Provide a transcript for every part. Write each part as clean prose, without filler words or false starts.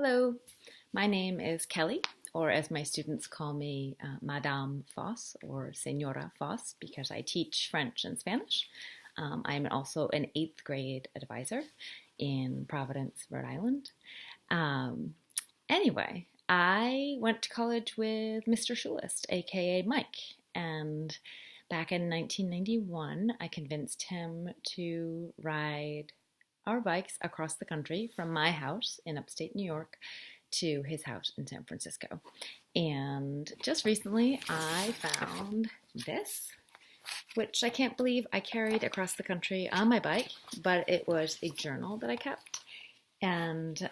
Hello, my name is Kelly, or as my students call me, Madame Foss or Senora Foss, because I teach French and Spanish. I'm also an eighth grade advisor in Providence, Rhode Island. Um, anyway, I went to college with Mr. Schulist, aka Mike, and back in 1991, I convinced him to ride our bikes across the country from my house in upstate New York to his house in San Francisco. And just recently, I found this, which I can't believe I carried across the country on my bike, but it was a journal that I kept. And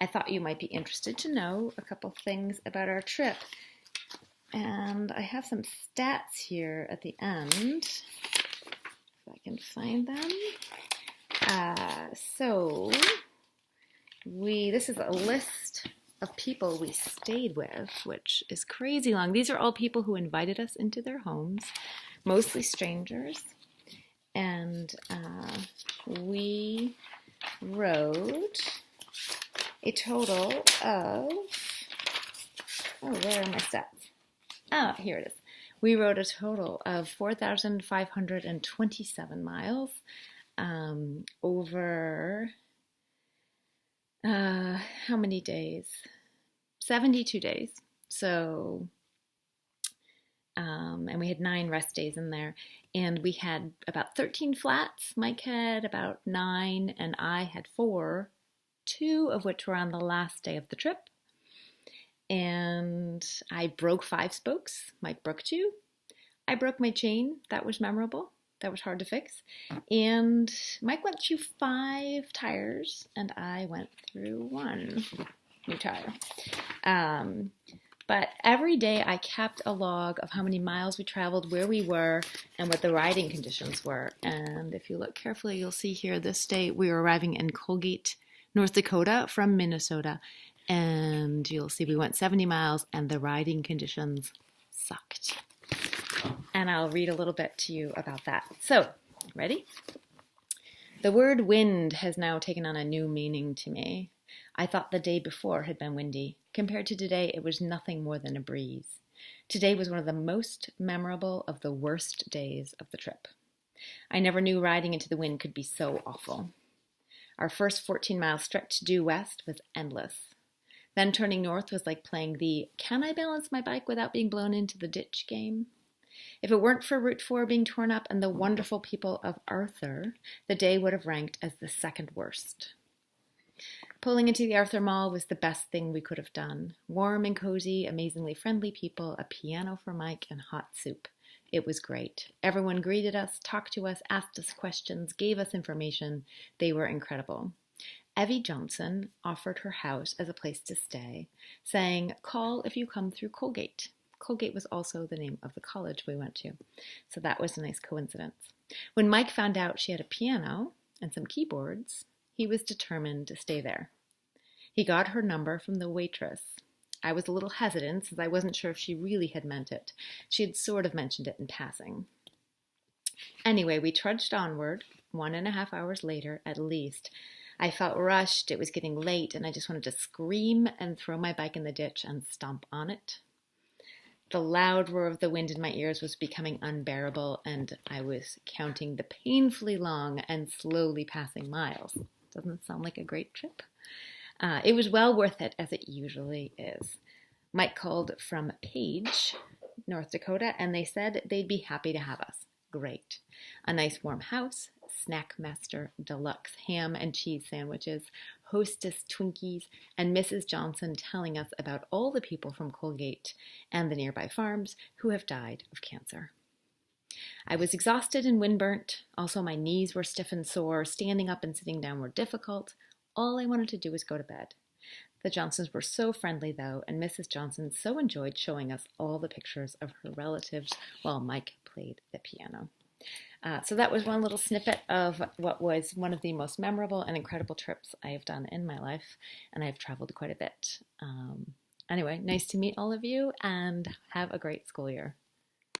I thought you might be interested to know a couple things about our trip. And I have some stats here at the end, if I can find them. This is a list of people we stayed with, which is crazy long. These are all people who invited us into their homes, mostly strangers. And we rode a total of, where are my stats? Oh, here it is. We rode a total of 4,527 miles over how many days? 72 days. So, and we had 9 rest days in there. And we had about 13 flats. Mike had about 9, and I had 4, 2 of which were on the last day of the trip. And I broke 5 spokes. Mike broke 2. I broke my chain. That was memorable. That was hard to fix. And Mike went through 5 tires, and I went through 1 new tire. But every day I kept a log of how many miles we traveled, where we were, and what the riding conditions were. And if you look carefully, you'll see here this day we were arriving in Colgate, North Dakota from Minnesota. And you'll see we went 70 miles, and the riding conditions sucked. And I'll read a little bit to you about that. So, ready? The word wind has now taken on a new meaning to me. I thought the day before had been windy. Compared to today, it was nothing more than a breeze. Today was one of the most memorable of the worst days of the trip. I never knew riding into the wind could be so awful. Our first 14-mile stretch due west was endless. Then turning north was like playing the "can I balance my bike without being blown into the ditch" game. If it weren't for Route 4 being torn up and the wonderful people of Arthur, the day would have ranked as the second worst. Pulling into the Arthur Mall was the best thing we could have done. Warm and cozy, amazingly friendly people, a piano for Mike, and hot soup. It was great. Everyone greeted us, talked to us, asked us questions, gave us information. They were incredible. Evie Johnson offered her house as a place to stay, saying, "Call if you come through Colgate." Colgate was also the name of the college we went to, so that was a nice coincidence. When Mike found out she had a piano and some keyboards, he was determined to stay there. He got her number from the waitress. I was a little hesitant since I wasn't sure if she really had meant it. She had sort of mentioned it in passing. Anyway, we trudged onward, 1.5 hours later at least. I felt rushed, it was getting late, and I just wanted to scream and throw my bike in the ditch and stomp on it. The loud roar of the wind in my ears was becoming unbearable, and I was counting the painfully long and slowly passing miles. Doesn't sound like a great trip. It was well worth it, as it usually is. Mike called from Page, North Dakota, and they said they'd be happy to have us. Great. A nice warm house, Snackmaster Deluxe ham and cheese sandwiches, Hostess Twinkies, and Mrs. Johnson telling us about all the people from Colgate and the nearby farms who have died of cancer. I was exhausted and windburnt. Also, my knees were stiff and sore. Standing up and sitting down were difficult. All I wanted to do was go to bed. The Johnsons were so friendly, though, and Mrs. Johnson so enjoyed showing us all the pictures of her relatives while Mike played the piano. So that was one little snippet of what was one of the most memorable and incredible trips I have done in my life, and I've traveled quite a bit. Anyway, nice to meet all of you, and have a great school year.